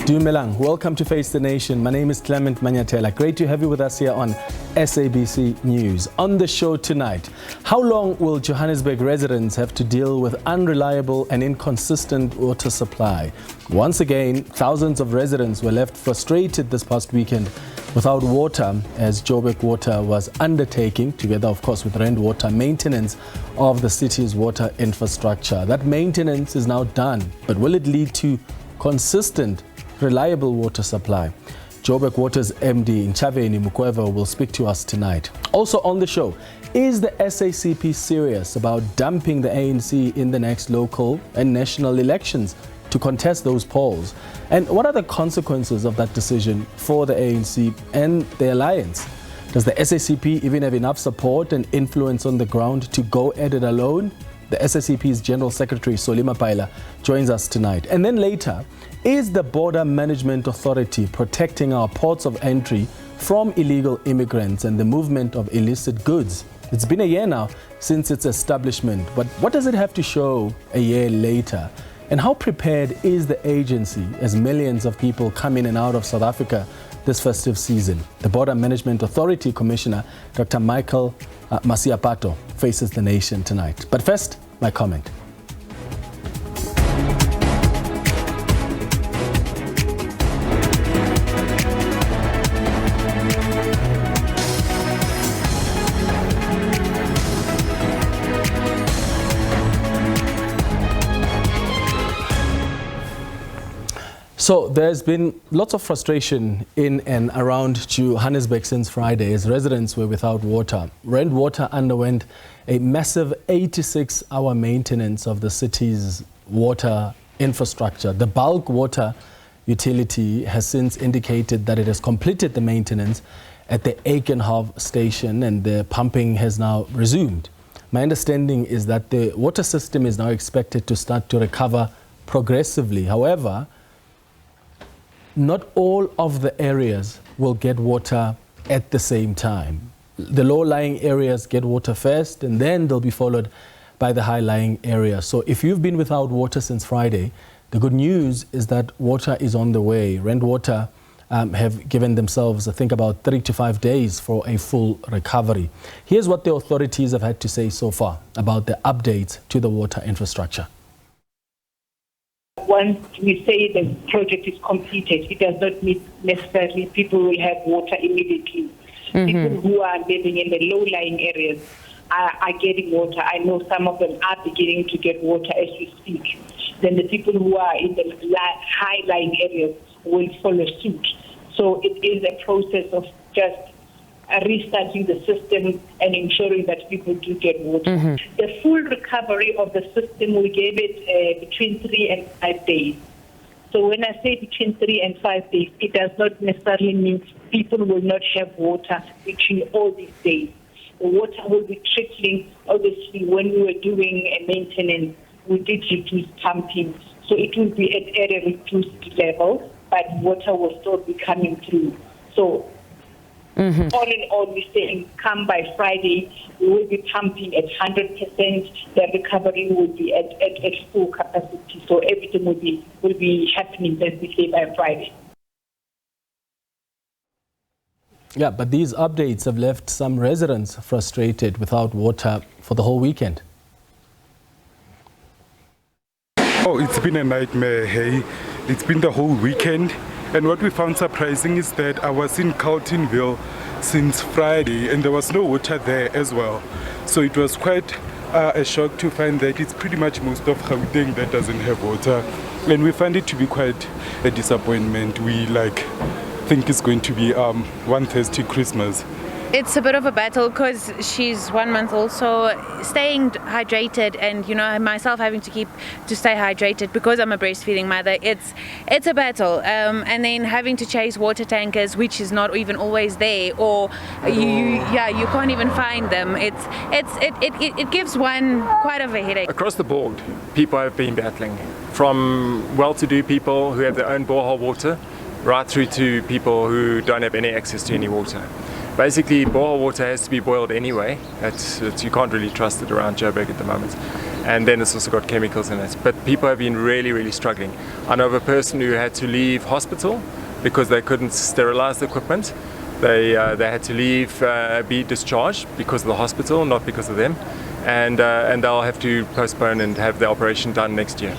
Dumelang, welcome to Face the Nation. My name is Clement Manyatela. Great to have you with us here on SABC News. On the show tonight, how long will Johannesburg residents have to deal with unreliable and inconsistent water supply? Once again, thousands of residents were left frustrated this past weekend without water as Joburg Water was undertaking, together of course with Rand Water, maintenance of the city's water infrastructure. That maintenance is now done, but will it lead to consistent, reliable water supply? Joburg Water's MD Ntshavheni Mukwevho will speak to us tonight. Also on the show, is the SACP serious about dumping the ANC in the next local and national elections to contest those polls? And what are the consequences of that decision for the ANC and the alliance? Does the SACP even have enough support and influence on the ground to go at it alone? The SACP's General Secretary, Mapaila, joins us tonight. And then later, is the Border Management Authority protecting our ports of entry from illegal immigrants and the movement of illicit goods? It's been a year now since its establishment, but what does it have to show a year later? And how prepared is the agency as millions of people come in and out of South Africa this festive season? The Border Management Authority Commissioner, Dr. Michael Masiapato, faces the nation tonight. But first, my comment. So there's been lots of frustration in and around Johannesburg since Friday as residents were without water. Rand Water underwent a massive 86-hour maintenance of the city's water infrastructure. The bulk water utility has since indicated that it has completed the maintenance at the Aikenhof station and the pumping has now resumed. My understanding is that the water system is now expected to start to recover progressively. However, not all of the areas will get water at the same time. The low-lying areas get water first, and then they'll be followed by the high-lying areas. So if you've been without water since Friday, the good news is that water is on the way. Rand Water have given themselves, I think, about 3 to 5 days for a full recovery. Here's what the authorities have had to say so far about the updates to the water infrastructure. Once we say the project is completed, it does not mean necessarily people will have water immediately. People who are living in the low-lying areas are getting water. I know some of them are beginning to get water as we speak. Then the people who are in the high-lying areas will follow suit. So it is a process of just restarting the system and ensuring that people do get water. The full recovery of the system, we gave it between 3 and 5 days. So when I say between 3 and 5 days, it does not necessarily mean people will not have water between all these days. The water will be trickling. Obviously, when we were doing a maintenance, we did reduce pumping. So it will be at a reduced level, but water will still be coming through. So all in all, we're saying come by Friday, we will be pumping at 100%. The recovery will be at full capacity. So everything will be happening, let's say, by Friday. Yeah, but these updates have left some residents frustrated without water for the whole weekend. Oh, it's been a nightmare, hey. It's been the whole weekend. And what we found surprising is that I was in Carltonville since Friday and there was no water there as well. So it was quite a shock to find that it's pretty much most of Gauteng that doesn't have water. And we find it to be quite a disappointment. We think it's going to be one thirsty Christmas. It's a bit of a battle because she's 1 month old, so staying hydrated and, myself having to stay hydrated because I'm a breastfeeding mother, it's a battle. And then having to chase water tankers, which is not even always there, or you can't even find them. It gives one quite of a headache. Across the board, people have been battling, from well-to-do people who have their own borehole water, right through to people who don't have any access to any water. Basically, borehole water has to be boiled anyway. You can't really trust it around Joburg at the moment. and then it's also got chemicals in it. But people have been really, really struggling. I know of a person who had to leave hospital because they couldn't sterilize the equipment. They had to leave, be discharged because of the hospital, not because of them, and they'll have to postpone and have the operation done next year.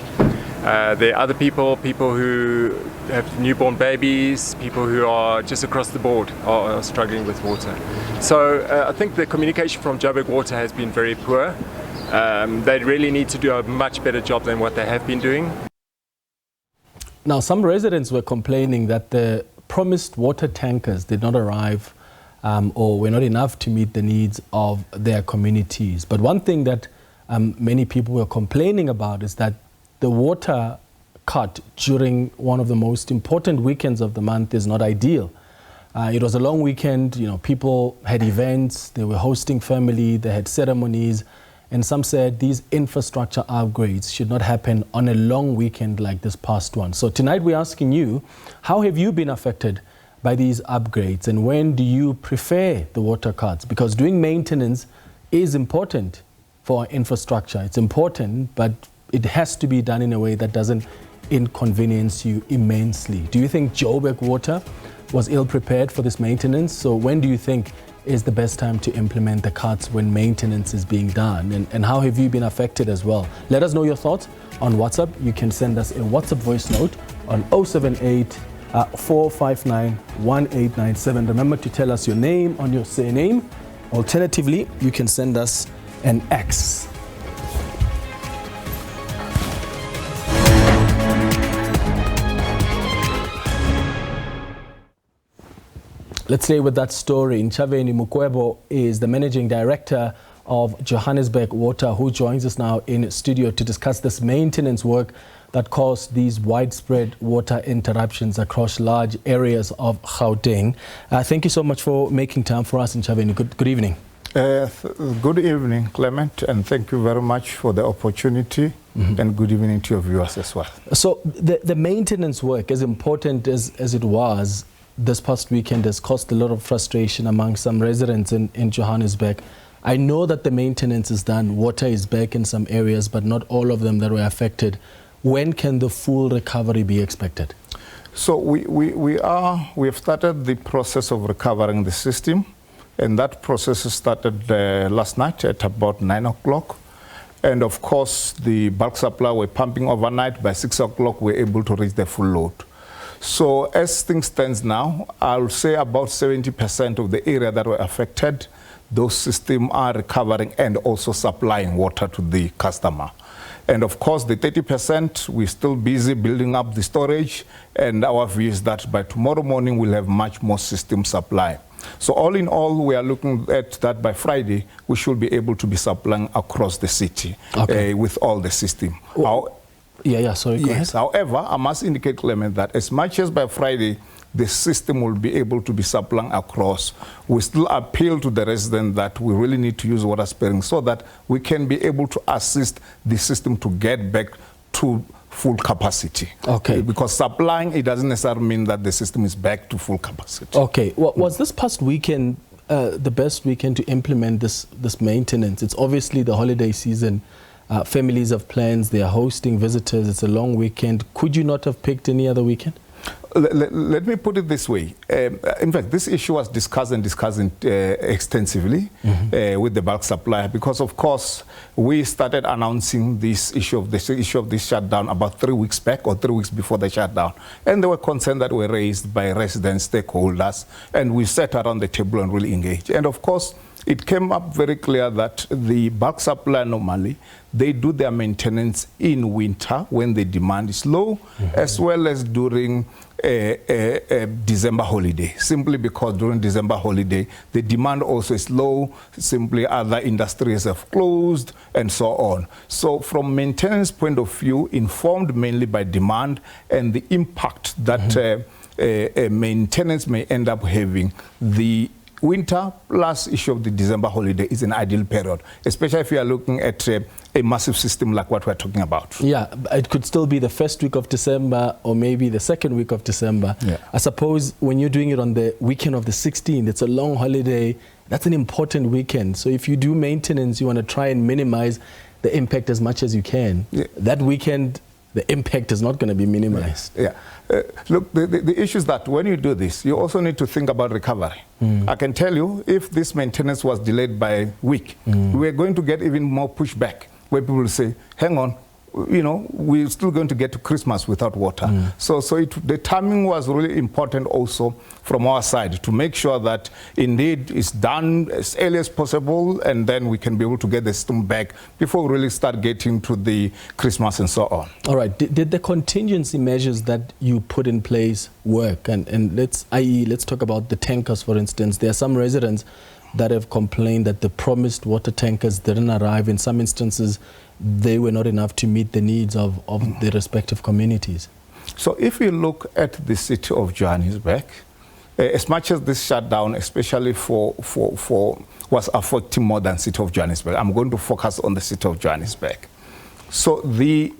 There are other people who have newborn babies, people who are just across the board are struggling with water. So I think the communication from Joburg Water has been very poor. They really need to do a much better job than what they have been doing. Now, some residents were complaining that the promised water tankers did not arrive or were not enough to meet the needs of their communities. But one thing that many people were complaining about is that the water cut during one of the most important weekends of the month is not ideal. It was a long weekend, people had events, they were hosting family, they had ceremonies, and some said these infrastructure upgrades should not happen on a long weekend like this past one. So tonight we're asking you, how have you been affected by these upgrades, and when do you prefer the water cuts? Because doing maintenance is important for infrastructure. It's important, but it has to be done in a way that doesn't inconvenience you immensely. Do you think Joburg Water was ill prepared for this maintenance? So when do you think is the best time to implement the cuts when maintenance is being done? And how have you been affected as well? Let us know your thoughts on WhatsApp. You can send us a WhatsApp voice note on 078 459 1897. Remember to tell us your name on your surname. Alternatively, you can send us an X. Let's stay with that story. Ntshavheni Mukwevho is the managing director of Johannesburg Water, who joins us now in studio to discuss this maintenance work that caused these widespread water interruptions across large areas of Gauteng. Thank you so much for making time for us, Ntshavheni. Good evening. Good evening, Clement, and thank you very much for the opportunity, and good evening to your viewers as well. So the maintenance work, as important as it was this past weekend, has caused a lot of frustration among some residents in Johannesburg. I know that the maintenance is done, water is back in some areas, but not all of them that were affected. When can the full recovery be expected? So we have started the process of recovering the system, and that process started last night at about 9 o'clock. And of course, the bulk supply were pumping overnight. By 6 o'clock, we're able to reach the full load. So as things stand now, I'll say about 70% of the area that were affected, those systems are recovering and also supplying water to the customer. And of course, the 30%, we're still busy building up the storage, and our view is that by tomorrow morning, we'll have much more system supply. So all in all, we are looking at that by Friday, we should be able to be supplying across the city with all the system. Sorry, go ahead. However, I must indicate, Clement, that as much as by Friday, the system will be able to be supplying across, we still appeal to the resident that we really need to use water sparing so that we can be able to assist the system to get back to full capacity. Okay. Because supplying, it doesn't necessarily mean that the system is back to full capacity. Okay. Was this past weekend the best weekend to implement this maintenance? It's obviously the holiday season. Families have plans, they are hosting visitors, it's a long weekend. Could you not have picked any other weekend? Let me put it this way. In fact, this issue was discussed extensively with the bulk supplier, because of course we started announcing this issue of this shutdown about 3 weeks back or 3 weeks before the shutdown, and there were concerns that were raised by resident stakeholders, and we sat around the table and really engaged. And of course, it came up very clear that the bulk supplier normally, they do their maintenance in winter when the demand is low, as well as during a December holiday, simply because during December holiday, the demand also is low, simply other industries have closed, and so on. So from maintenance point of view, informed mainly by demand and the impact that maintenance may end up having, the winter plus issue of the December holiday is an ideal period, especially if you are looking at a massive system like what we're talking about. Yeah, it could still be the first week of December or maybe the second week of December. Yeah. I suppose when you're doing it on the weekend of the 16th, it's a long holiday. That's an important weekend. So if you do maintenance, you want to try and minimize the impact as much as you can. Yeah. That weekend, the impact is not going to be minimized. Yeah. Look, the issue is that when you do this, you also need to think about recovery. I can tell you, if this maintenance was delayed by a week, we're going to get even more pushback, where people will say, hang on, you know, we're still going to get to Christmas without water. So the timing was really important also from our side to make sure that indeed it's done as early as possible, and then we can be able to get the system back before we really start getting to the Christmas and so on. All right. Did the contingency measures that you put in place work? And let's talk about the tankers, for instance. There are some residents that have complained that the promised water tankers didn't arrive. In some instances, they were not enough to meet the needs of the respective communities. So if you look at the city of Johannesburg, as much as this shutdown, especially was affecting more than city of Johannesburg, I'm going to focus on the city of Johannesburg. So the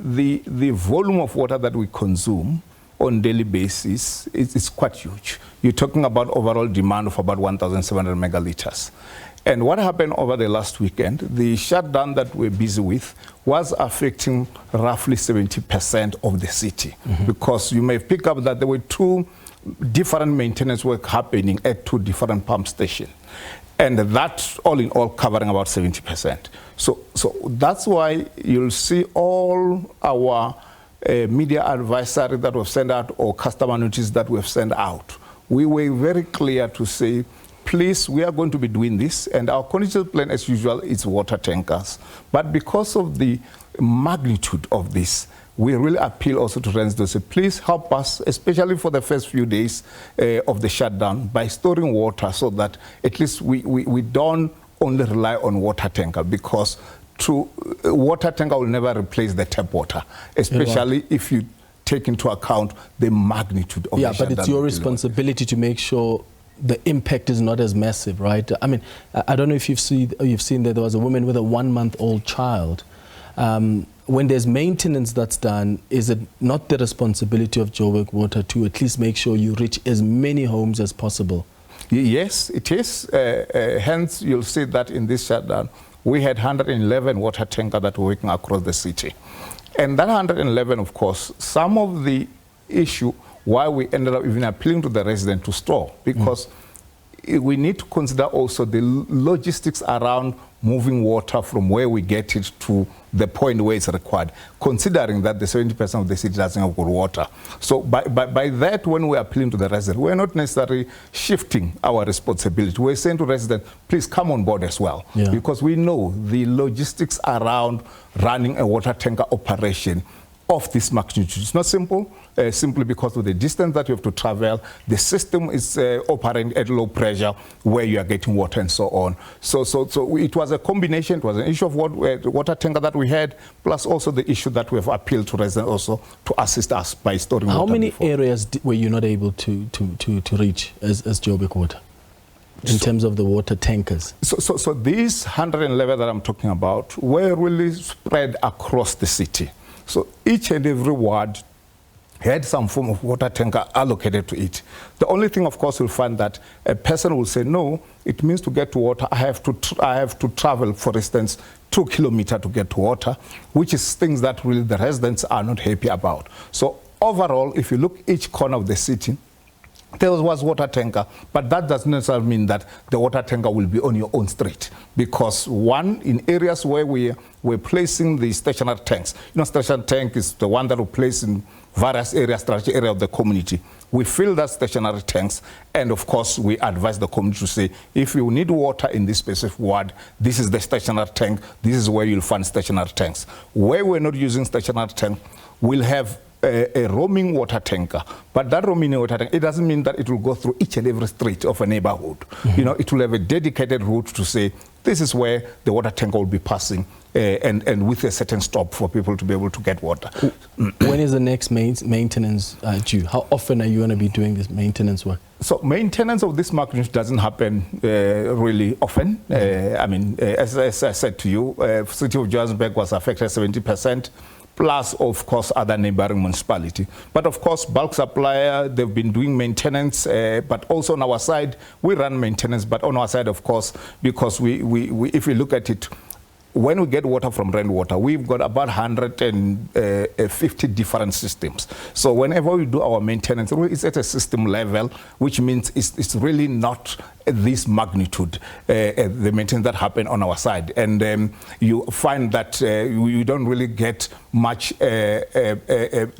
volume of water that we consume on daily basis is quite huge. You're talking about overall demand of about 1,700 megaliters. And what happened over the last weekend, the shutdown that we're busy with was affecting roughly 70% of the city. Because you may pick up that there were 2 different maintenance work happening at 2 different pump stations. And that's all in all covering about 70%. So that's why you'll see all our media advisory that we've sent out or customer notice that we've sent out. We were very clear to say, please, we are going to be doing this, and our contingency plan, as usual, is water tankers. But because of the magnitude of this, we really appeal also to residents to say, please help us, especially for the first few days of the shutdown, by storing water so that at least we don't only rely on water tanker, because water tanker will never replace the tap water, especially if you take into account the magnitude of the shutdown. Yeah, but it's your responsibility to make sure the impact is not as massive, right? I mean, I don't know if you've seen that there was a woman with a 1-month-old child. When there's maintenance that's done, is it not the responsibility of Joburg Water to at least make sure you reach as many homes as possible? Yes, it is. Hence, you'll see that in this shutdown, we had 111 water tankers that were working across the city. And that 111, of course, some of the issue why we ended up even appealing to the resident to store, because we need to consider also the logistics around moving water from where we get it to the point where it's required, considering that the 70% of the city doesn't have good water. So by that, when we're appealing to the resident, we're not necessarily shifting our responsibility. We're saying to residents, please come on board as well, because we know the logistics around running a water tanker operation of this magnitude. It's not simple, simply because of the distance that you have to travel. The system is operating at low pressure where you are getting water and so on. So it was a combination. It was an issue of water tanker that we had, plus also the issue that we have appealed to residents also to assist us by storing water. How many areas were you not able to reach as Joburg Water in terms of the water tankers? So these 111 that I'm talking about were really spread across the city. So each and every ward had some form of water tanker allocated to it. The only thing, of course, you'll find that a person will say, no, it means to get to water, I have to travel, for instance, 2 kilometers to get to water, which is things that really the residents are not happy about. So overall, if you look each corner of the city, there was water tanker, but that doesn't necessarily mean that the water tanker will be on your own street. Because one, in areas where we're placing the stationary tanks, you know, stationary tank is the one that we place in various areas, strategic area of the community. We fill that stationary tanks, and of course, we advise the community to say, if you need water in this specific ward, this is the stationary tank, this is where you'll find stationary tanks. Where we're not using stationary tank, we'll have a roaming water tanker, but that roaming water tanker, it doesn't mean that it will go through each and every street of a neighborhood. You know, it will have a dedicated route to say, this is where the water tanker will be passing, and with a certain stop for people to be able to get water. When is the next maintenance due? How often are you going to be doing this maintenance work? So maintenance of this magnitude doesn't happen really often. I mean, as I said to you, city of Johannesburg was affected 70%. Plus, of course, other neighboring municipality. But of course, bulk supplier, they've been doing maintenance, but also on our side, we run maintenance, but on our side, of course, because we if we look at it, when we get water from rainwater, we've got about 150 different systems. So whenever we do our maintenance, it's at a system level, which means it's really not this magnitude, the maintenance that happen on our side. And you find that you don't really get much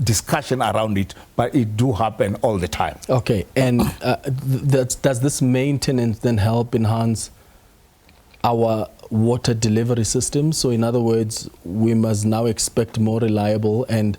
discussion around it, but it do happen all the time. Okay, and does this maintenance then help enhance our water delivery system? So in other words, we must now expect more reliable and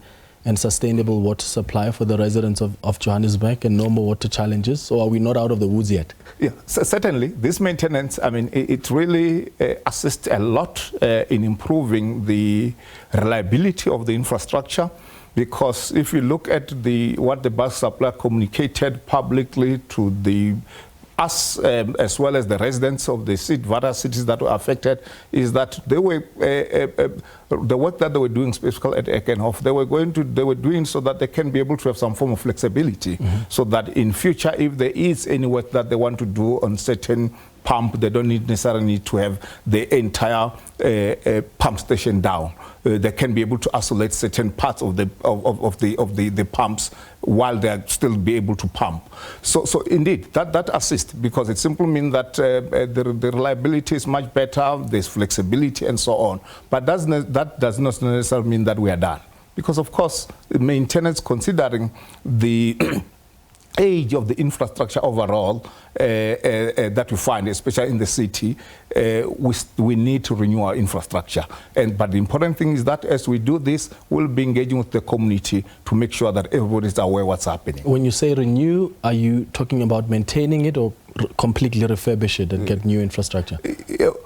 sustainable water supply for the residents of Johannesburg and no more water challenges, or are we not out of the woods yet? Yeah, so certainly this maintenance, I mean, it really assists a lot in improving the reliability of the infrastructure, because if you look at what the bulk supply communicated publicly to us, as well as the residents of the various cities that were affected, is that they were the work that they were doing, specifically at Ekenhof, they were doing so that they can be able to have some form of flexibility, so that in future, if there is any work that they want to do on certain pump, they don't necessarily need to have the entire pump station down. They can be able to isolate certain parts of the pumps while they are still be able to pump. So indeed, that assists, because it simply means that the reliability is much better, there's flexibility and so on. But that does not necessarily mean that we are done, because of course maintenance, considering the age of the infrastructure overall that we find, especially in the city, we need to renew our infrastructure. But the important thing is that as we do this, we'll be engaging with the community to make sure that everybody's aware what's happening. When you say renew, are you talking about maintaining it or completely refurbish it and get new infrastructure?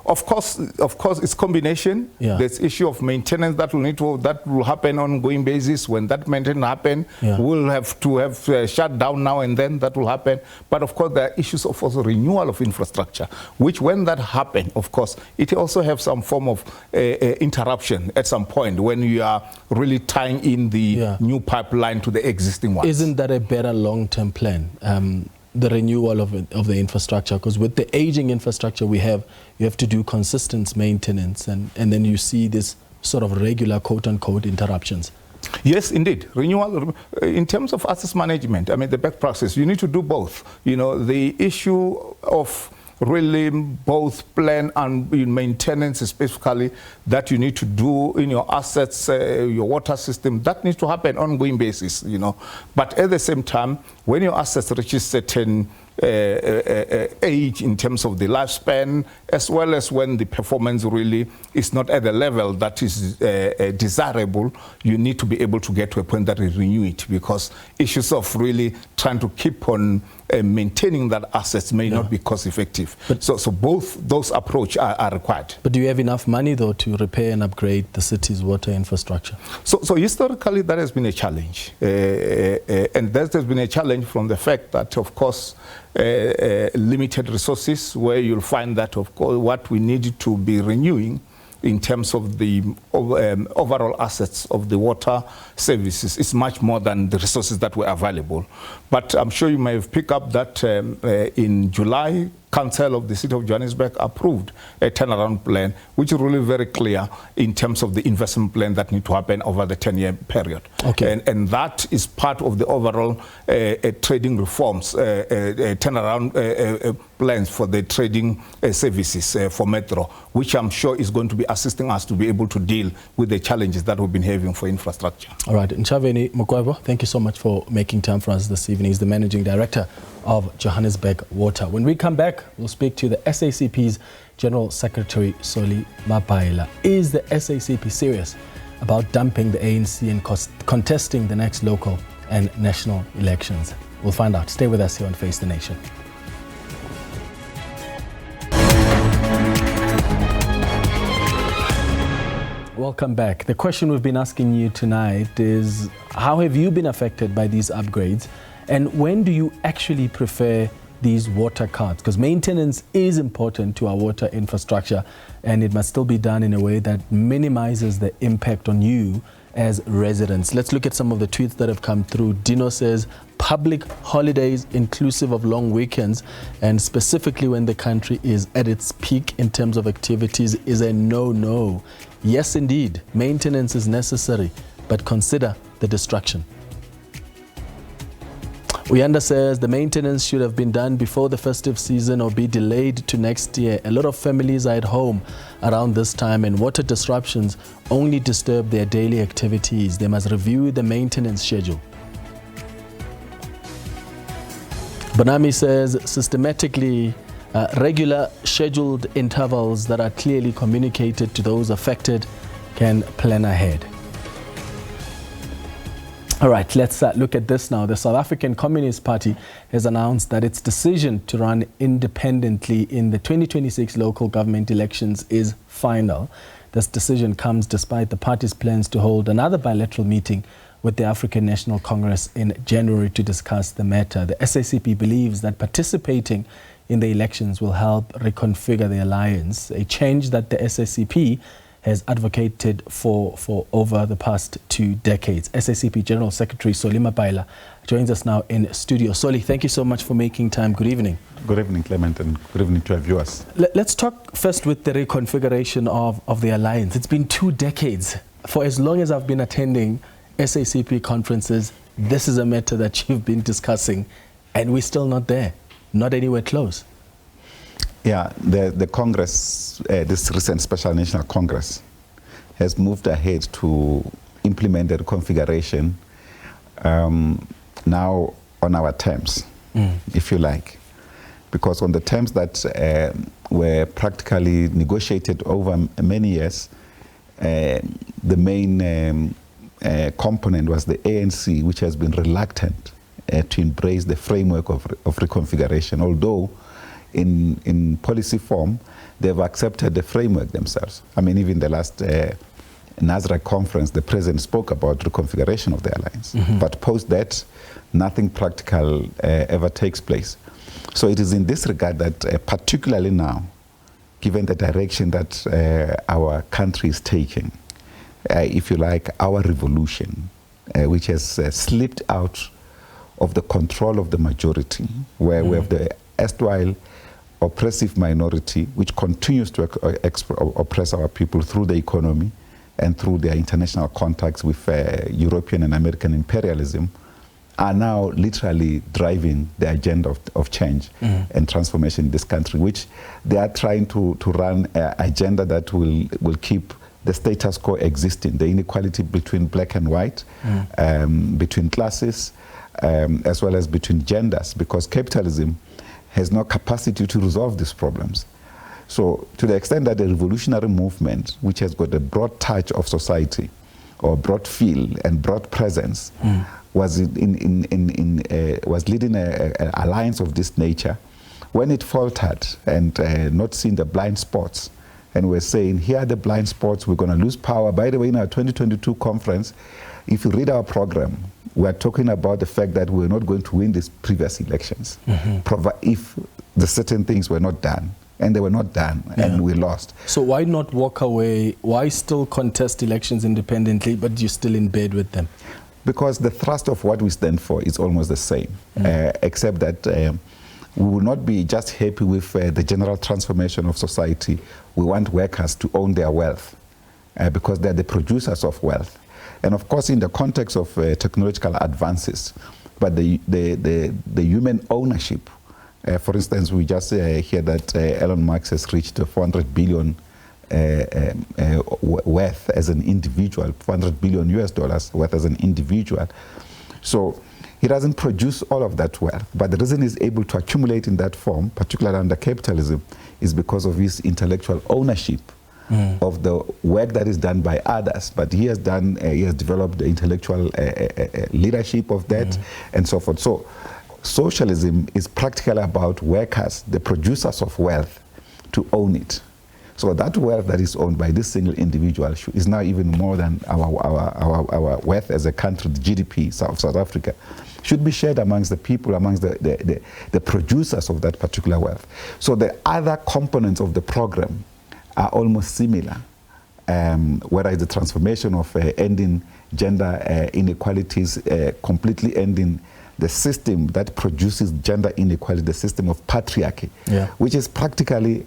Of course, it's combination. Yeah. There's issue of maintenance that will happen on an ongoing basis. When that maintenance happen, we'll have to have shut down now and then. That will happen. But of course, there are issues of also renewal of infrastructure, which when that happen, of course, it also have some form of interruption at some point when you are really tying in the new pipeline to the existing one. Isn't that a better long-term plan? The renewal of the infrastructure, because with the aging infrastructure we have, you have to do consistent maintenance, and then you see this sort of regular quote-unquote interruptions. Yes, indeed. Renewal, in terms of access management, I mean, the best practice, you need to do both. You know, the issue of really both plan and maintenance, specifically, that you need to do in your assets, your water system, that needs to happen on an ongoing basis, you know. But at the same time, when your assets reaches certain age in terms of the lifespan, as well as when the performance really is not at the level that is desirable, you need to be able to get to a point that you renew it, because issues of really trying to keep on maintaining that assets may not be cost effective. So both those approaches are required. But do you have enough money though to repair and upgrade the city's water infrastructure? So historically that has been a challenge, and that has been a challenge from the fact that, of course, limited resources, where you'll find that, of course, what we need to be renewing in terms of the overall assets of the water services is much more than the resources that were available. But I'm sure you may have picked up that in July, Council of the City of Johannesburg approved a turnaround plan, which is really very clear in terms of the investment plan that need to happen over the 10-year period. Okay. And that is part of the overall trading reforms, turnaround plans for the trading services for Metro, which I'm sure is going to be assisting us to be able to deal with the challenges that we've been having for infrastructure. All right, Ntshavheni Mukwevho, thank you so much for making time for us this evening. He's the Managing Director of Johannesburg Water. When we come back, we'll speak to the SACP's General Secretary, Soli Mapaila. Is the SACP serious about dumping the ANC and contesting the next local and national elections? We'll find out. Stay with us here on Face the Nation. Welcome back. The question we've been asking you tonight is, how have you been affected by these upgrades? And when do you actually prefer these water cards? Because maintenance is important to our water infrastructure, and it must still be done in a way that minimizes the impact on you as residents. Let's look at some of the tweets that have come through. Dino says, public holidays inclusive of long weekends and specifically when the country is at its peak in terms of activities is a no-no. Yes, indeed, maintenance is necessary, but consider the destruction. Uyanda says the maintenance should have been done before the festive season or be delayed to next year. A lot of families are at home around this time and water disruptions only disturb their daily activities. They must review the maintenance schedule. Bonami says systematically regular scheduled intervals that are clearly communicated to those affected can plan ahead. All right, let's look at this now. The South African Communist Party has announced that its decision to run independently in the 2026 local government elections is final. This decision comes despite the party's plans to hold another bilateral meeting with the African National Congress in January to discuss the matter. The SACP believes that participating in the elections will help reconfigure the alliance, a change that the SACP has advocated for over the past 2 decades. SACP General Secretary Soli Mapaila joins us now in studio. Soli, thank you so much for making time. Good evening. Good evening, Clement, and good evening to our viewers. Let's talk first with the reconfiguration of the alliance. It's been 2 decades. For as long as I've been attending SACP conferences, this is a matter that you've been discussing, and we're still not there, not anywhere close. Yeah, the Congress, this recent Special National Congress, has moved ahead to implement the reconfiguration now on our terms, if you like. Because on the terms that were practically negotiated over many years, the main component was the ANC, which has been reluctant to embrace the framework of reconfiguration, although in policy form, they've accepted the framework themselves. I mean, even the last NASRA conference, the president spoke about reconfiguration of the alliance. But post that, nothing practical ever takes place. So it is in this regard that particularly now, given the direction that our country is taking, if you like, our revolution, which has slipped out of the control of the majority, where we have the erstwhile oppressive minority, which continues to oppress our people through the economy and through their international contacts with European and American imperialism, are now literally driving the agenda of change and transformation in this country, which they are trying to run an agenda that will keep the status quo existing, the inequality between black and white, between classes, as well as between genders, because capitalism has no capacity to resolve these problems. So to the extent that the revolutionary movement, which has got a broad touch of society, or broad feel and broad presence, was leading an alliance of this nature, when it faltered and not seeing the blind spots, and we're saying, here are the blind spots, we're going to lose power. By the way, in our 2022 conference, if you read our program, we're talking about the fact that we're not going to win these previous elections, if the certain things were not done. And they were not done, and we lost. So why not walk away? Why still contest elections independently, but you're still in bed with them? Because the thrust of what we stand for is almost the same, except that we will not be just happy with the general transformation of society. We want workers to own their wealth, because they're the producers of wealth. And of course, in the context of technological advances, but the human ownership. For instance, we just hear that Elon Musk has reached 400 billion worth as an individual, $400 billion US worth as an individual. So he doesn't produce all of that wealth, but the reason he's able to accumulate in that form, particularly under capitalism, is because of his intellectual ownership of the work that is done by others. But he has developed the intellectual leadership of that and so forth. So socialism is practically about workers, the producers of wealth, to own it. So that wealth that is owned by this single individual is now even more than our wealth as a country, the GDP of South Africa, should be shared amongst the people, amongst the producers of that particular wealth. So the other components of the program are almost similar. whether it's the transformation of ending gender inequalities, completely ending the system that produces gender inequality, the system of patriarchy, which is practically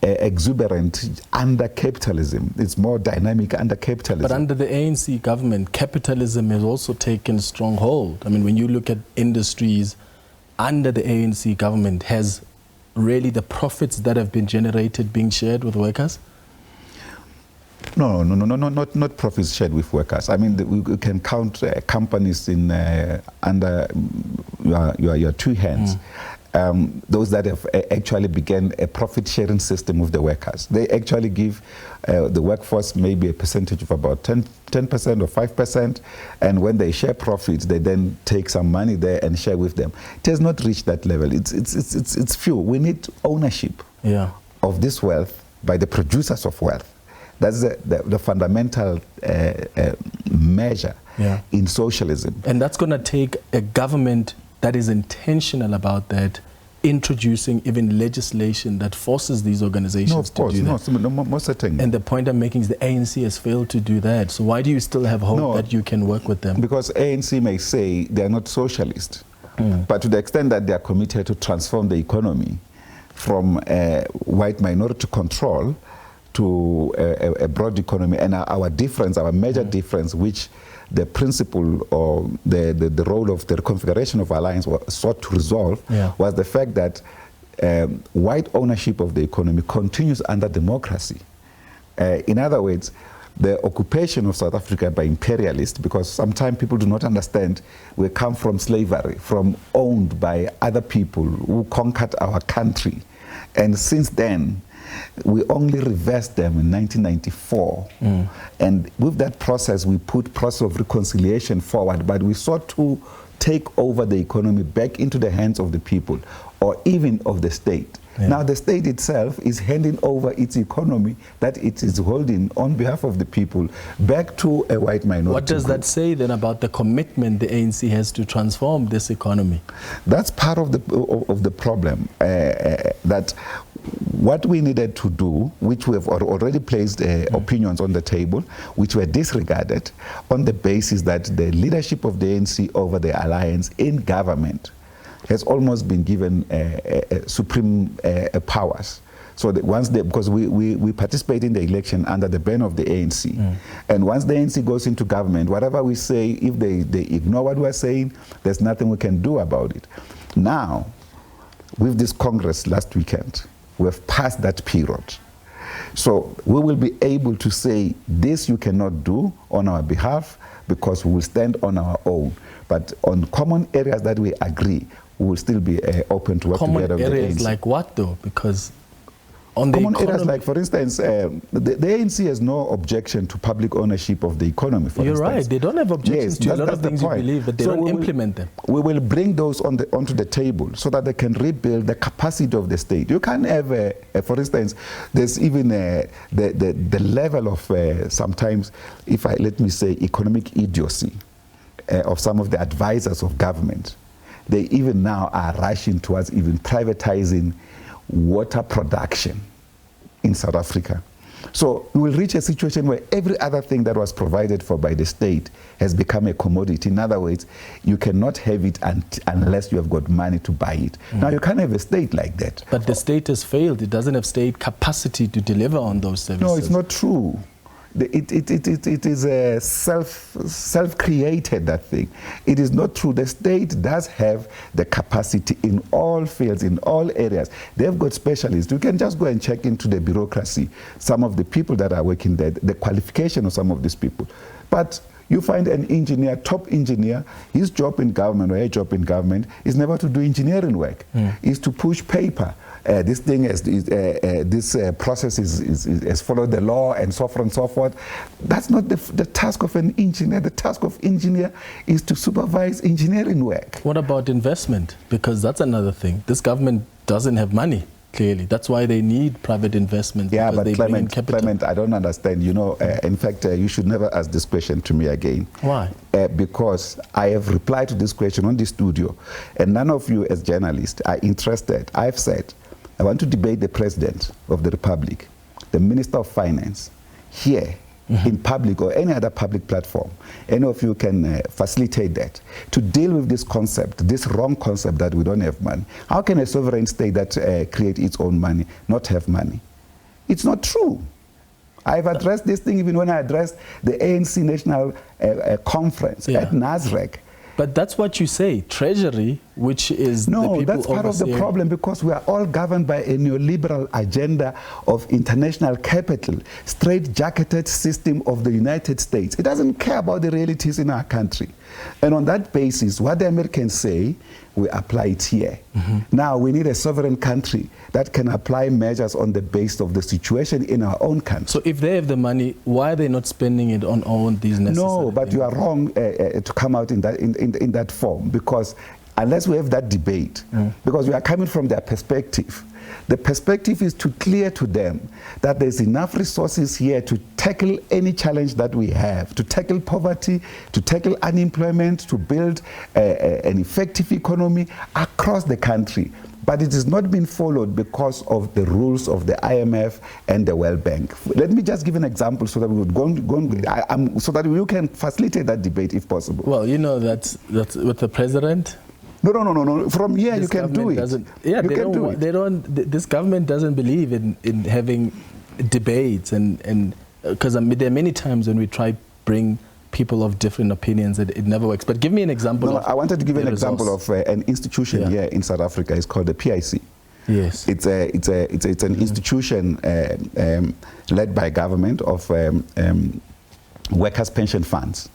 exuberant under capitalism. It's more dynamic under capitalism. But under the ANC government, capitalism has also taken strong hold. I mean, when you look at industries under the ANC government, has really the profits that have been generated being shared with workers? No, not profits shared with workers. I mean, we can count companies in under your two hands. Those that have actually began a profit-sharing system with the workers. They actually give the workforce maybe a percentage of about 10% or 5%, and when they share profits, they then take some money there and share with them. It has not reached that level. It's few. We need ownership of this wealth by the producers of wealth. That's the fundamental measure in socialism. And that's going to take a government that is intentional about that, introducing even legislation that forces these organizations to do that. No, most certainly. And the point I'm making is the ANC has failed to do that. So why do you still have hope that you can work with them? Because ANC may say they are not socialist, but to the extent that they are committed to transform the economy from white minority control to a broad economy, and our difference, our major difference, which the principle or the role of the reconfiguration of alliance sought to resolve, was the fact that white ownership of the economy continues under democracy. In other words, the occupation of South Africa by imperialists, because sometimes people do not understand, we come from slavery, from owned by other people who conquered our country. And since then, we only reversed them in 1994. And with that process, we put process of reconciliation forward, but we sought to take over the economy back into the hands of the people, or even of the state. Now the state itself is handing over its economy that it is holding on behalf of the people back to a white minority. What does that say then about the commitment the ANC has to transform this economy? That's part of the problem, that what we needed to do, which we have already placed opinions on the table, which were disregarded on the basis that the leadership of the ANC over the alliance in government has almost been given supreme powers. So that once because we participate in the election under the ban of the ANC, and once the ANC goes into government, whatever we say, if they ignore what we're saying, there's nothing we can do about it. Now, with this Congress last weekend, we have passed that period. So we will be able to say, this you cannot do on our behalf, because we will stand on our own. But on common areas that we agree, we will still be open to work together with the ANC. Common areas like what though? Because on the common areas like, for instance, the ANC has no objection to public ownership of the economy, for instance. You're right, they don't have objections to a lot of things you believe, but they don't implement them. We will bring those onto the table so that they can rebuild the capacity of the state. You can't have, for instance, there's even the level of sometimes, let me say, economic idiocy of some of the advisors of government. They even now are rushing towards even privatizing water production in South Africa. So we will reach a situation where every other thing that was provided for by the state has become a commodity. In other words, you cannot have it unless you have got money to buy it. Now, you can't have a state like that. But the state has failed. It doesn't have state capacity to deliver on those services. No, it's not true. It is a self-created, that thing. It is not true. The state does have the capacity in all fields, in all areas. They've got specialists. You can just go and check into the bureaucracy, some of the people that are working there, the qualification of some of these people. But you find an engineer, top engineer, his job in government or her job in government is never to do engineering work, is to push paper. This thing this process is followed the law and so forth and so forth. That's not the task of an engineer. The task of engineer is to supervise engineering work. What about investment? Because that's another thing. This government doesn't have money. Clearly, that's why they need private investment. Yeah, but Clement, I don't understand. You know, in fact, you should never ask this question to me again. Why? Because I have replied to this question on the studio, and none of you as journalists are interested. I've said, I want to debate the President of the Republic, the Minister of Finance, here in public or any other public platform, any of you can facilitate that, to deal with this concept, this wrong concept that we don't have money. How can a sovereign state that create its own money not have money? It's not true. I've addressed this thing even when I addressed the ANC National Conference at Nasrec. But that's what you say, Treasury, which is the people that's part of the problem, because we are all governed by a neoliberal agenda of international capital, straight-jacketed system of the United States. It doesn't care about the realities in our country. And on that basis, what the Americans say, we apply it here. Now, we need a sovereign country that can apply measures on the basis of the situation in our own country. So if they have the money, why are they not spending it on all these necessary No, but things? you are wrong to come out in that form, because unless we have that debate, because we are coming from their perspective. The perspective is to clear to them that there's enough resources here to tackle any challenge that we have, to tackle poverty, to tackle unemployment, to build an effective economy across the country. But it has not been followed because of the rules of the IMF and the World Bank. Let me just give an example so that we would so that you can facilitate that debate if possible. Well, you know that's with the president. No. From here you can do it. Yeah, They don't. This government doesn't believe in having debates, and because there are many times when we try bring people of different opinions, it never works. But give me an example. I wanted to give an example of an institution here in South Africa. It's called the PIC. Yes, it's an institution led by government of workers' pension funds.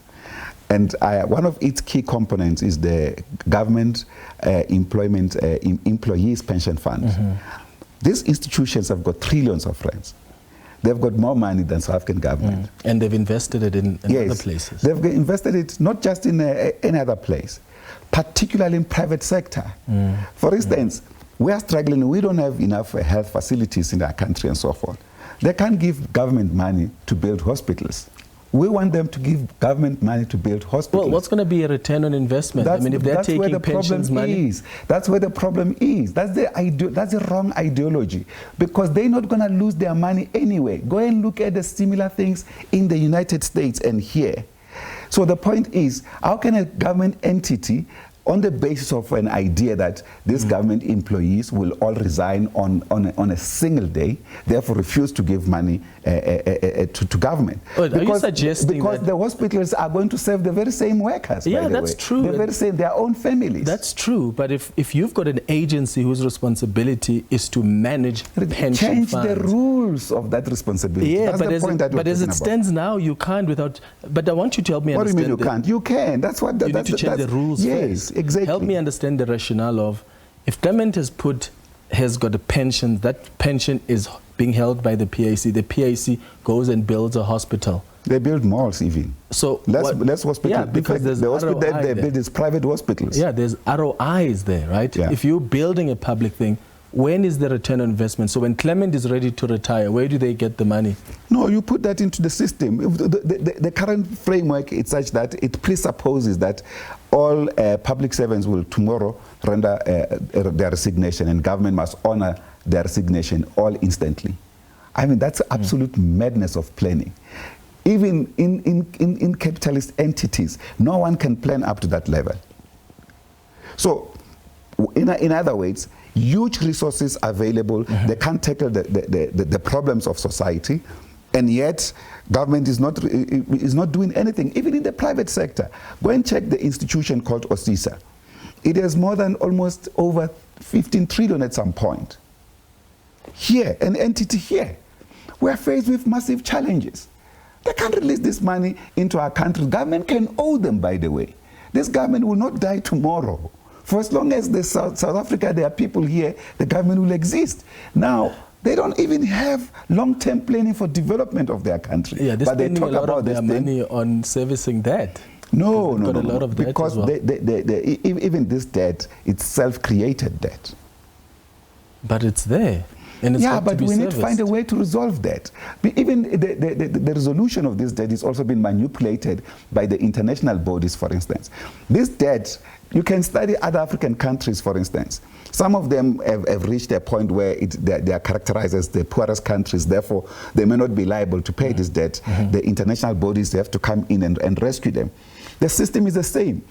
And one of its key components is the government employees pension fund. These institutions have got trillions of rands. They've got more money than South African government. And they've invested it in other places. They've invested it not just in any other place, particularly in private sector. For instance, we are struggling. We don't have enough health facilities in our country and so forth. They can't give government money to build hospitals. We want them to give government money to build hospitals. Well, what's going to be a return on investment? I mean, if they're taking pensions money, that's where the problem is. That's the wrong ideology, because they're not going to lose their money anyway. Go and look at the similar things in the United States and here. So the point is, how can a government entity, on the basis of an idea that these government employees will all resign on a single day, therefore refuse to give money to government? Are you suggesting because the hospitals are going to serve the very same workers, yeah, by the that's way. true. The very same, their own families. That's true, but if you've got an agency whose responsibility is to manage pension change funds, the rules of that responsibility. Yeah, that's but the point that but as it stands now, you can't without. But I want you to help me understand. What do you mean you can't? You can. That's what. You need to change the rules first. Exactly. Help me understand the rationale of, if government has got a pension, that pension is being held by the PIC. The PIC goes and builds a hospital. They build malls even. So less hospitals. Yeah, because there's the hospital ROI that they build is private hospitals. Yeah, there's ROIs there, right? Yeah. If you're building a public thing, when is the return on investment? So when Clement is ready to retire, where do they get the money? No, you put that into the system. The current framework is such that it presupposes that all public servants will tomorrow render their resignation, and government must honor their resignation all instantly. I mean, that's absolute madness of planning. Even in capitalist entities, no one can plan up to that level. So, in other words, huge resources available, they can't tackle the problems of society, and yet government is not doing anything, even in the private sector. Go and check the institution called OSISA. It has more than almost over 15 trillion at some point. Here, an entity here, we are faced with massive challenges. They can't release this money into our country. Government can owe them, by the way. This government will not die tomorrow. For as long as there's South Africa, there are people here, the government will exist. Now, they don't even have long-term planning for development of their country. Yeah, but they talk about their money on servicing debt. No, because even this debt, it's self-created debt. But it's there. And it's yeah, got to but be we need to serviced. find a way to resolve that. Even the resolution of this debt is also been manipulated by the international bodies, for instance. This debt, you can study other African countries, for instance. Some of them have reached a point where they are characterized as the poorest countries, therefore they may not be liable to pay this debt. The international bodies have to come in and rescue them. The system is the same.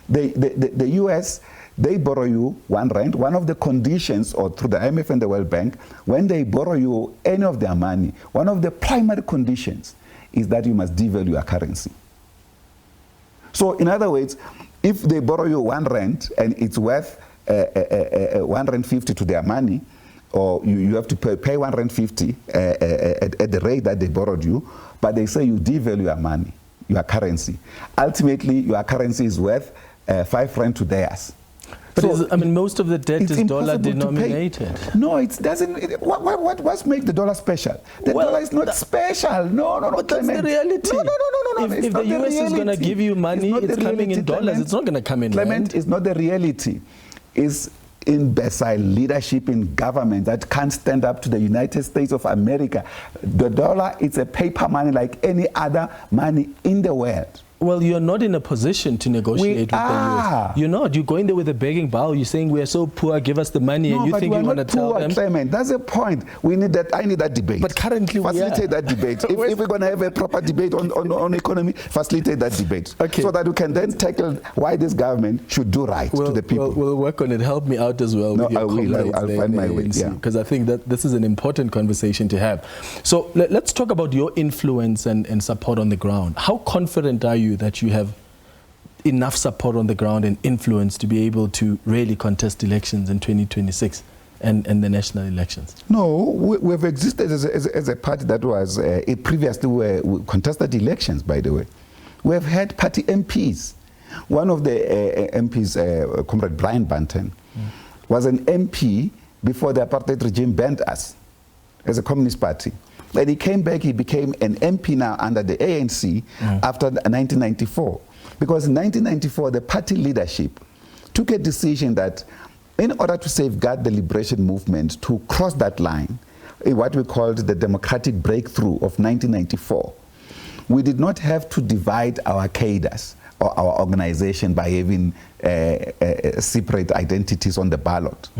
The US, they borrow you R1. One of the conditions, or through the IMF and the World Bank, when they borrow you any of their money, one of the primary conditions is that you must devalue your currency. So in other words, if they borrow you R1 and it's worth R1.50 to their money, or you have to pay R1.50 at the rate that they borrowed you, but they say you devalue your money, your currency. Ultimately, your currency is worth R5 to theirs. But So I mean, most of the debt is dollar impossible to pay. denominated. No, it doesn't. What's make the dollar special? The dollar is not special. No. But that's the reality. No. If the US is going to give you money, it's coming in dollars. It's not going to come in Clement, rand. it's not the reality. It's imbecile leadership in government that can't stand up to the United States of America. The dollar is a paper money like any other money in the world. Well, you're not in a position to negotiate with the US. You're not. You're going there with a begging bowl. You're saying we are so poor, give us the money, and you think you want to tell them. Clement, that's the point. We need that. I need that debate. But currently we are. Facilitate that debate. if we're going to have a proper debate on economy, facilitate that debate. Okay. So that we can then tackle why this government should do right to the people. We'll work on it. Help me out as well. No, with your I will. comrades I'll there find in my the way. ANC, Yeah. because I think that this is an important conversation to have. So let's talk about your influence and support on the ground. How confident are you that you have enough support on the ground and influence to be able to really contest elections in 2026 and the national elections? No, we've existed as a party that was previously we contested elections, by the way. We have had party MPs. One of the MPs, Comrade Brian Banton, was an MP before the apartheid regime banned us as a communist party. When he came back, he became an MP now under the ANC after 1994. Because in 1994, the party leadership took a decision that in order to safeguard the liberation movement, to cross that line, in what we called the democratic breakthrough of 1994, we did not have to divide our cadres or our organization by having separate identities on the ballot.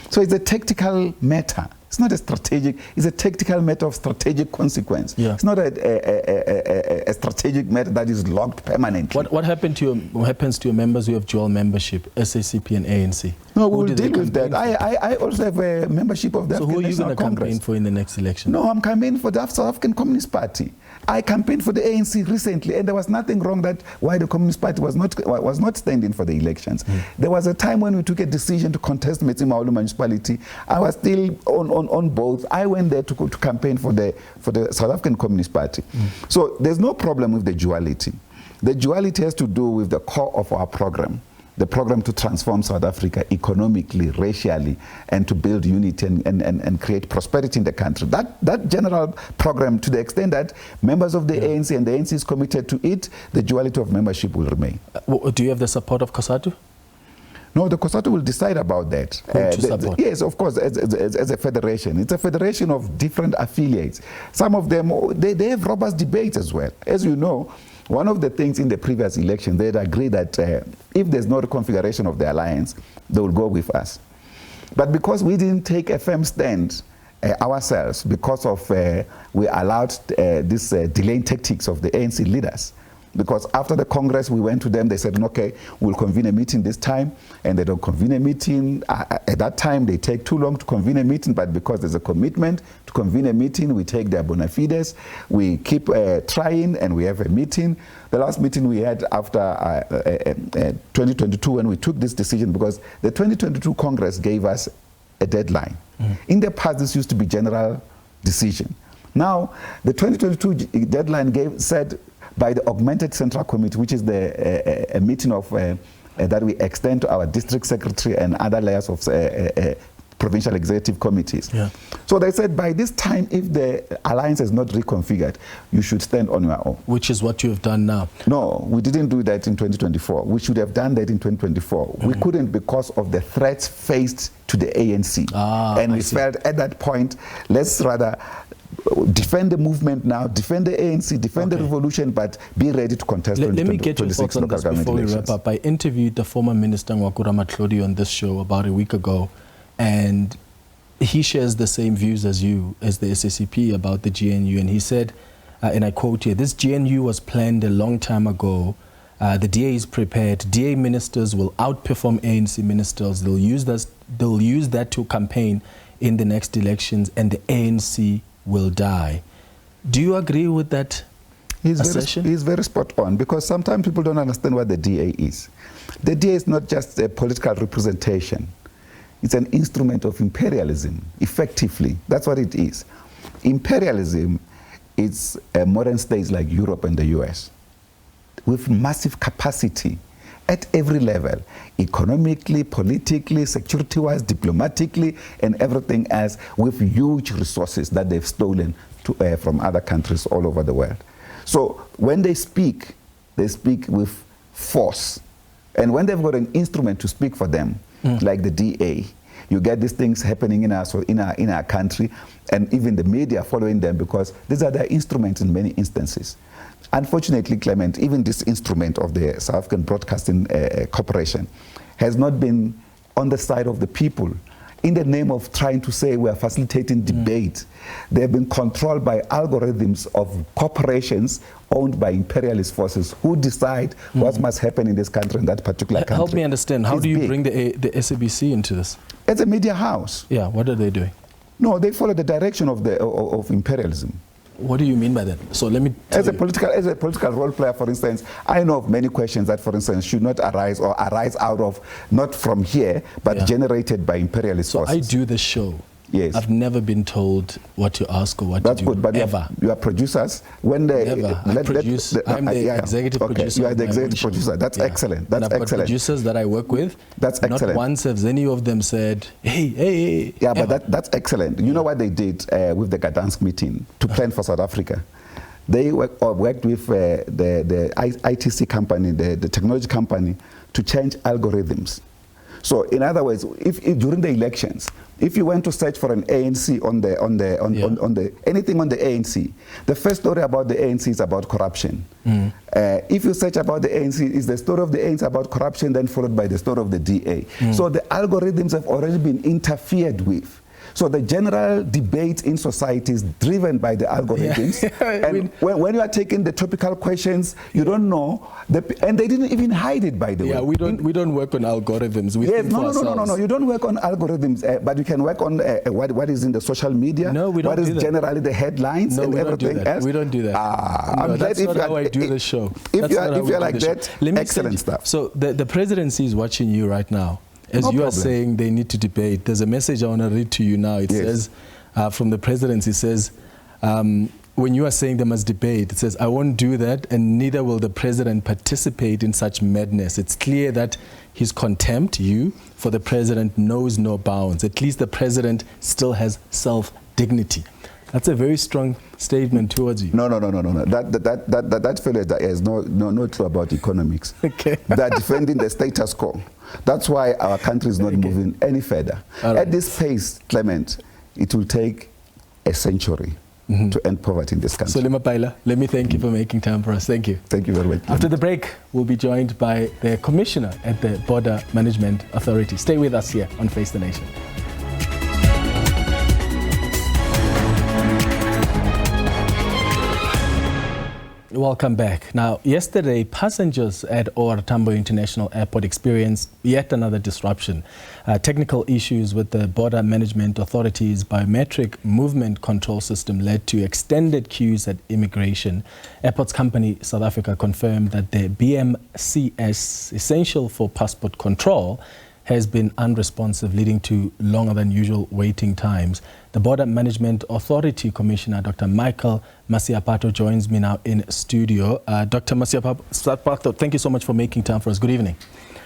So it's a tactical matter. It's not a strategic, it's a tactical matter of strategic consequence. Yeah. It's not a strategic matter that is locked permanently. What happens to your members who have dual membership, SACP and ANC? No, we will deal with that. I also have a membership of the So African who are you National going to Congress. campaign for in the next election? No, I'm campaigning for the South African Communist Party. I campaigned for the ANC recently, and there was nothing wrong that why the Communist Party was not standing for the elections. There was a time when we took a decision to contest Metsemaulu municipality. I was still on both. I went there to campaign for the South African Communist Party. So there's no problem with the duality. The duality has to do with the core of our program. The program to transform South Africa economically, racially, and to build unity and create prosperity in the country. That general program, to the extent that members of the ANC and the ANC is committed to it, the duality of membership will remain. Do you have the support of COSATU? No, the COSATU will decide about that. To support? Yes, of course, as a federation. It's a federation of different affiliates. Some of them, they have robust debates as well. As you know, one of the things in the previous election, they'd agreed that if there's no reconfiguration of the alliance, they will go with us. But because we didn't take a firm stand ourselves, because of we allowed these delaying tactics of the ANC leaders, because after the Congress, we went to them, they said, okay, we'll convene a meeting this time, and they don't convene a meeting. At that time, they take too long to convene a meeting, but because there's a commitment to convene a meeting, we take their bona fides, we keep trying, and we have a meeting. The last meeting we had after 2022, when we took this decision, because the 2022 Congress gave us a deadline. In the past, this used to be general decision. Now, the 2022 deadline said, by the augmented central committee, which is a meeting of that we extend to our district secretary and other layers of provincial executive committees. Yeah. So they said by this time, if the alliance is not reconfigured, you should stand on your own. Which is what you have done now. No, we didn't do that in 2024. We should have done that in 2024. We couldn't because of the threats faced to the ANC. And we felt at that point, let's rather defend the movement now, defend the ANC, defend the revolution, but be ready to contest. Let me get your thoughts on this before we wrap up. I interviewed the former Minister Ngwakura Matlodi on this show about a week ago, and he shares the same views as you, as the SACP, about the GNU. And he said, and I quote here, this GNU was planned a long time ago. The DA is prepared. DA ministers will outperform ANC ministers. They'll use that to campaign in the next elections, and the ANC will die. Do you agree with that assertion? He's very spot on, because sometimes people don't understand what the DA is. The DA is not just a political representation. It's an instrument of imperialism, effectively. That's what it is. Imperialism is modern states like Europe and the US, with massive capacity at every level, economically, politically, security-wise, diplomatically, and everything else, with huge resources that they've stolen from other countries all over the world. So when they speak with force. And when they've got an instrument to speak for them, like the DA, you get these things happening in our country, and even the media following them, because these are their instruments in many instances. Unfortunately, Clement, even this instrument of the South African Broadcasting Corporation has not been on the side of the people. In the name of trying to say we are facilitating debate, they have been controlled by algorithms of corporations owned by imperialist forces who decide what must happen in this country, in that particular country. Help me understand, how do you bring the SABC into this? It's a media house. Yeah, what are they doing? No, they follow the direction of imperialism. What do you mean by that? So let me as a political role player, for instance, I know of many questions that, for instance, should not arise or arise out of, not from here, but generated by imperialist forces. So I do the show. Yes. I've never been told what to ask or what to do. That's good, but ever. You are producers. When they never. I'm the executive producer. You are the executive producer. That's excellent. That's excellent. I've got producers that I work with. That's excellent. Not once has any of them said, hey. Yeah, but that's excellent. You know what they did with the Gdansk meeting to plan for South Africa? They worked with the ITC company, the technology company, to change algorithms. So, in other words, if during the elections, if you went to search for an ANC on anything on the ANC, the first story about the ANC is about corruption. If you search about the ANC, is the story of the ANC about corruption, then followed by the story of the DA. So the algorithms have already been interfered with. So the general debate in society is driven by the algorithms. And when you are taking the topical questions, you don't know, and they didn't even hide it, by the way. Yeah, we don't work on algorithms. We think for ourselves. No. You don't work on algorithms, but you can work on what is in the social media. No, we don't what is generally the headlines and everything else. We don't do that. That's not how I do the show. If you're like that, excellent stuff. So the presidency is watching you right now. As you are saying, they need to debate. There's a message I want to read to you now. It says, from the presidency, it says, when you are saying they must debate, it says, I won't do that, and neither will the president participate in such madness. It's clear that his contempt, for the president knows no bounds. At least the president still has self-dignity. That's a very strong statement towards you. No. That fellow has no clue about economics. Okay. They're defending the status quo. That's why our country is not moving any further. At this pace, Clement, it will take a century to end poverty in this country. So, Mapaila, let me thank you for making time for us. Thank you. Thank you very much. After the break, we'll be joined by the Commissioner at the Border Management Authority. Stay with us here on Face the Nation. Welcome back. Now, yesterday, passengers at Tambo International Airport experienced yet another disruption. Technical issues with the Border Management Authority's biometric movement control system led to extended queues at immigration. Airports company South Africa confirmed that the BMCS, essential for passport control, has been unresponsive, leading to longer than usual waiting times. The Border Management Authority Commissioner, Dr. Michael Masiapato, joins me now in studio. Dr. Masiapato, thank you so much for making time for us. Good evening.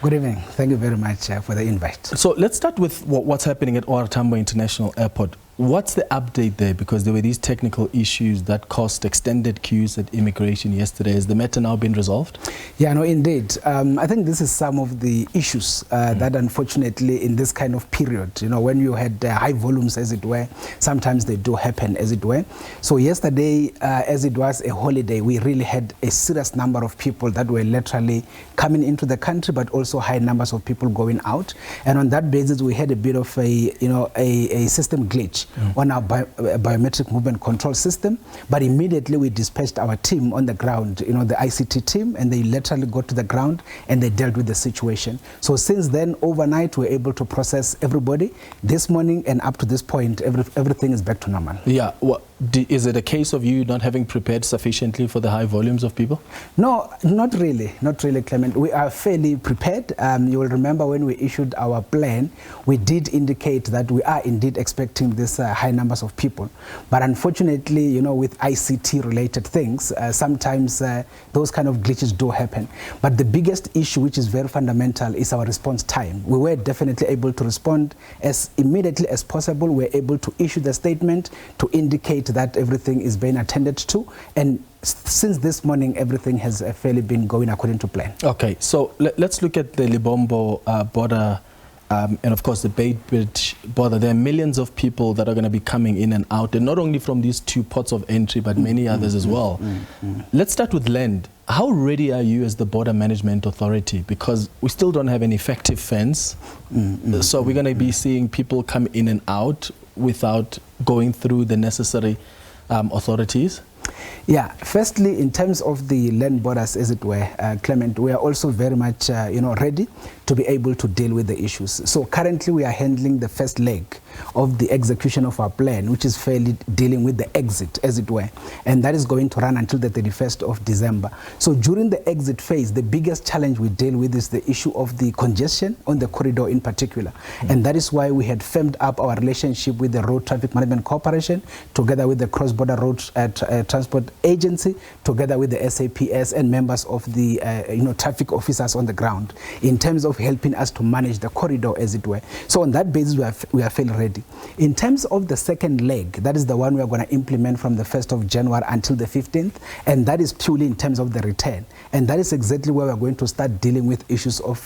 Good evening. Thank you very much for the invite. So let's start with what's happening at Tambo International Airport. What's the update there? Because there were these technical issues that caused extended queues at immigration yesterday. Has the matter now been resolved? Yeah, no, indeed. I think this is some of the issues that unfortunately in this kind of period, you know, when you had high volumes, as it were, sometimes they do happen, as it were. So yesterday, as it was a holiday, we really had a serious number of people that were literally coming into the country, but also high numbers of people going out. And on that basis, we had a bit of a system glitch on our biometric movement control system, but immediately we dispatched our team on the ground, you know, the ICT team, and they literally got to the ground and they dealt with the situation. So since then, overnight, we're able to process everybody. This morning and up to this point, everything is back to normal. Yeah. Is it a case of you not having prepared sufficiently for the high volumes of people? No, not really, Clement. We are fairly prepared. You will remember when we issued our plan, we did indicate that we are indeed expecting this high numbers of people. But unfortunately, you know, with ICT related things, sometimes those kind of glitches do happen. But the biggest issue, which is very fundamental, is our response time. We were definitely able to respond as immediately as possible. We're able to issue the statement to indicate that everything is being attended to, and since this morning everything has fairly been going according to plan. Okay, so let's look at the Libombo border and of course the Beitbridge border. There are millions of people that are going to be coming in and out, and not only from these two ports of entry but many others as well. Let's start with land. How ready are you as the Border Management Authority? Because we still don't have an effective fence, so we're going to be seeing people come in and out without going through the necessary authorities? Yeah, firstly, in terms of the land borders, as it were, Clement, we are also very much ready to be able to deal with the issues. So currently we are handling the first leg of the execution of our plan, which is fairly dealing with the exit, as it were, and that is going to run until the 31st of December. So during the exit phase, the biggest challenge we deal with is the issue of the congestion on the corridor in particular, and that is why we had firmed up our relationship with the Road Traffic Management Corporation, together with the Cross-Border Road Transport Agency, together with the SAPS and members of the traffic officers on the ground, in terms of helping us to manage the corridor, as it were. So on that basis, we are fairly ready. In terms of the second leg, that is the one we are going to implement from the 1st of January until the 15th, and that is purely in terms of the return. And that is exactly where we are going to start dealing with issues of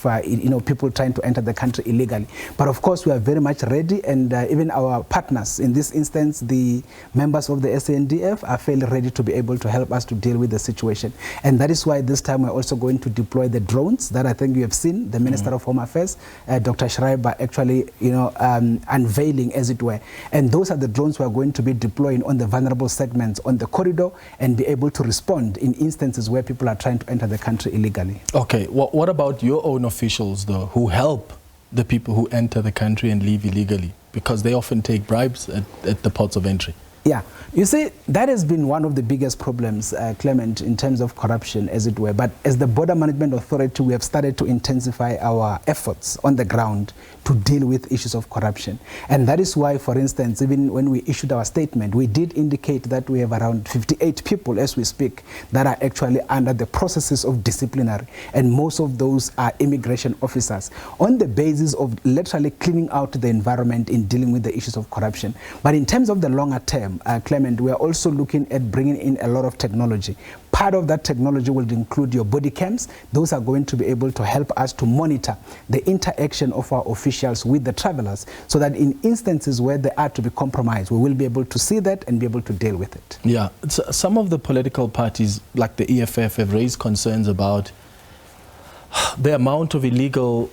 people trying to enter the country illegally. But of course, we are very much ready, and even our partners, in this instance, the members of the SANDF, are fairly ready to be able to help us to deal with the situation. And that is why this time we're also going to deploy the drones that I think you have seen the Minister of Home Affairs, Dr. Schreiber, actually unveiling, as it were. And those are the drones we are going to be deploying on the vulnerable segments on the corridor and be able to respond in instances where people are trying to enter the country illegally. Okay, what about your own officials, though, who help the people who enter the country and leave illegally? Because they often take bribes at the ports of entry. Yeah, you see, that has been one of the biggest problems, Clement, in terms of corruption, as it were. But as the Border Management Authority, we have started to intensify our efforts on the ground to deal with issues of corruption. And that is why, for instance, even when we issued our statement, we did indicate that we have around 58 people, as we speak, that are actually under the processes of disciplinary. And most of those are immigration officers, on the basis of literally cleaning out the environment in dealing with the issues of corruption. But in terms of the longer term, Clement, we are also looking at bringing in a lot of technology. Part of that technology will include your body cams. Those are going to be able to help us to monitor the interaction of our officials with the travelers, so that in instances where they are to be compromised, we will be able to see that and be able to deal with it. Yeah, some of the political parties, like the EFF, have raised concerns about the amount of illegal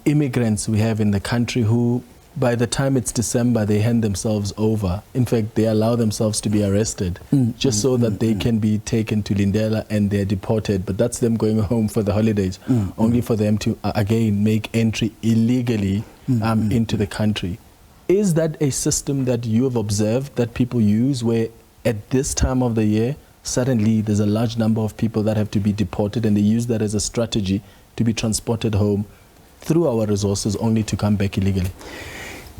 immigrants we have in the country who, by the time it's December, they hand themselves over. In fact, they allow themselves to be arrested just so that they can be taken to Lindela and they're deported. But that's them going home for the holidays, only for them to, again, make entry illegally into the country. Is that a system that you have observed that people use, where at this time of the year, suddenly there's a large number of people that have to be deported, and they use that as a strategy to be transported home through our resources only to come back illegally?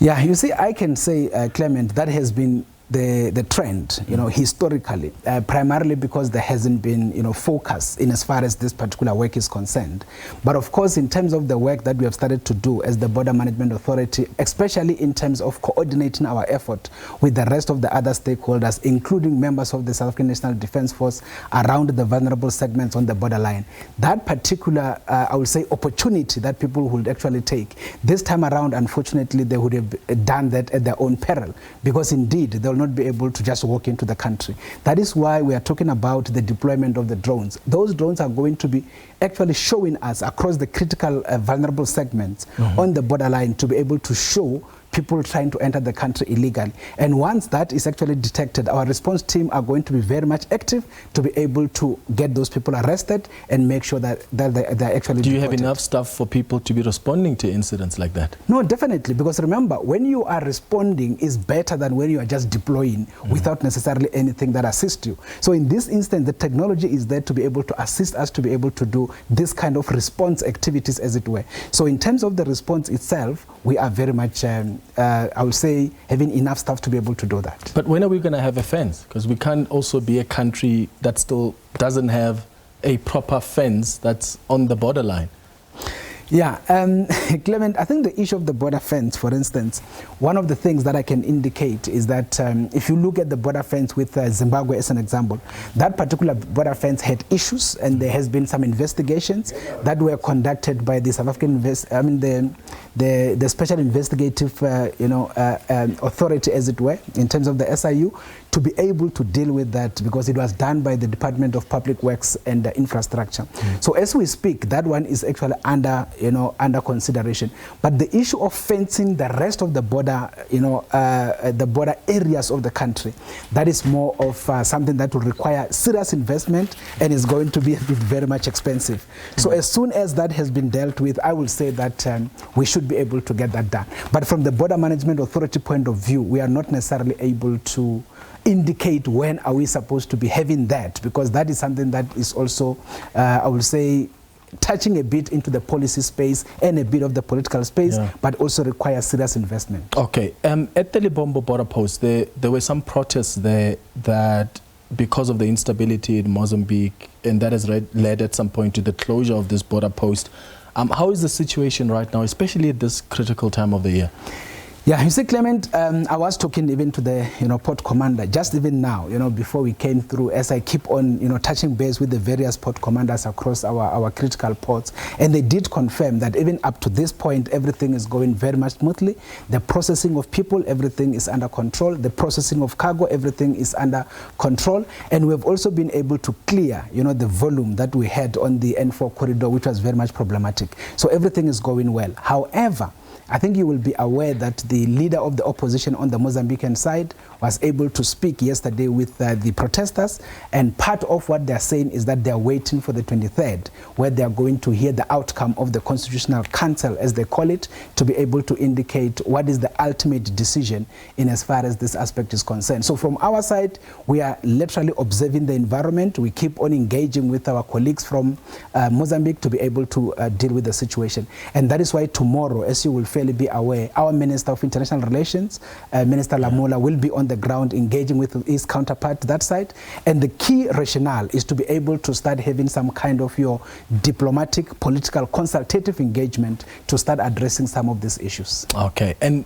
Yeah, you see, I can say, Clement, that has been the trend, historically, primarily because there hasn't been, focus in as far as this particular work is concerned. But of course, in terms of the work that we have started to do as the Border Management Authority, especially in terms of coordinating our effort with the rest of the other stakeholders, including members of the South African National Defence Force around the vulnerable segments on the borderline, that particular, I would say, opportunity that people would actually take, this time around, unfortunately, they would have done that at their own peril, because indeed, they will not be able to just walk into the country. That is why we are talking about the deployment of the drones. Those drones are going to be actually showing us across the critical vulnerable segments on the borderline to be able to show people trying to enter the country illegally. And once that is actually detected, our response team are going to be very much active to be able to get those people arrested and make sure that they're actually Do you deported. have enough staff for people to be responding to incidents like that? No, definitely, because remember, when you are responding is better than when you are just deploying without necessarily anything that assists you. So in this instance, the technology is there to be able to assist us to be able to do this kind of response activities, as it were. So in terms of the response itself, we are very much, I would say, having enough staff to be able to do that. But when are we going to have a fence? Because we can't also be a country that still doesn't have a proper fence that's on the borderline. Yeah, Clement, I think the issue of the border fence, for instance, one of the things that I can indicate is that if you look at the border fence with Zimbabwe as an example, that particular border fence had issues, and there has been some investigations that were conducted by the South African the Special Investigative Authority, as it were, in terms of the SIU, to be able to deal with that, because it was done by the Department of Public Works and Infrastructure. So as we speak, that one is actually under consideration. But the issue of fencing the rest of the border, the border areas of the country, that is more of something that will require serious investment and is going to be very much expensive. So as soon as that has been dealt with, I will say that we should be able to get that done. But from the Border Management Authority point of view, we are not necessarily able to indicate when are we supposed to be having that, because that is something that is also, I would say, touching a bit into the policy space and a bit of the political space, but also requires serious investment. Okay, at the Libombo border post, there were some protests there that, because of the instability in Mozambique, and that has led at some point to the closure of this border post. How is the situation right now, especially at this critical time of the year? Yeah, you see, Clement, I was talking even to the port commander just even now, before we came through, as I keep on touching base with the various port commanders across our critical ports, and they did confirm that even up to this point, everything is going very much smoothly. The processing of people, everything is under control. The processing of cargo, everything is under control, and we've also been able to clear the volume that we had on the N4 corridor, which was very much problematic. So everything is going well. However, I think you will be aware that the leader of the opposition on the Mozambican side was able to speak yesterday with the protesters, and part of what they're saying is that they're waiting for the 23rd, where they're going to hear the outcome of the Constitutional Council, as they call it, to be able to indicate what is the ultimate decision in as far as this aspect is concerned. So from our side, we are literally observing the environment. We keep on engaging with our colleagues from Mozambique to be able to deal with the situation. And that is why tomorrow, as you will fairly be aware, our Minister of International Relations, Minister Lamola, will be on the ground engaging with his counterpart that side. And the key rationale is to be able to start having some kind of your diplomatic, political, consultative engagement to start addressing some of these issues. Okay. And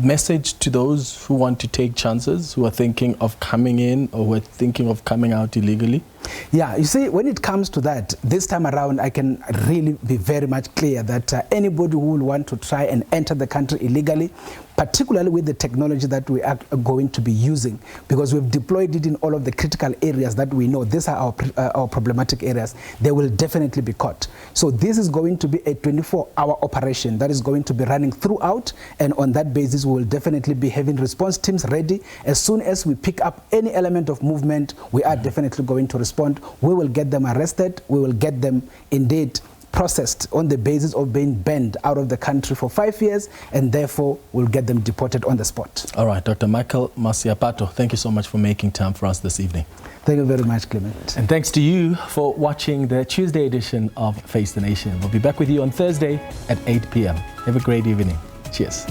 message to those who want to take chances, who are thinking of coming in or who are thinking of coming out illegally? Yeah, you see, when it comes to that, this time around, I can really be very much clear that anybody who will want to try and enter the country illegally, particularly with the technology that we are going to be using, because we've deployed it in all of the critical areas that we know, these are our problematic areas, they will definitely be caught. So this is going to be a 24-hour operation that is going to be running throughout, and on that basis, we will definitely be having response teams ready. As soon as we pick up any element of movement, we are definitely going to respond. We will get them arrested. We will get them indeed processed on the basis of being banned out of the country for 5 years, and therefore we'll get them deported on the spot. All right, Dr. Michael Masiapato, thank you so much for making time for us this evening. Thank you very much, Clement. And thanks to you for watching the Tuesday edition of Face the Nation. We'll be back with you on Thursday at 8 p.m. Have a great evening. Cheers.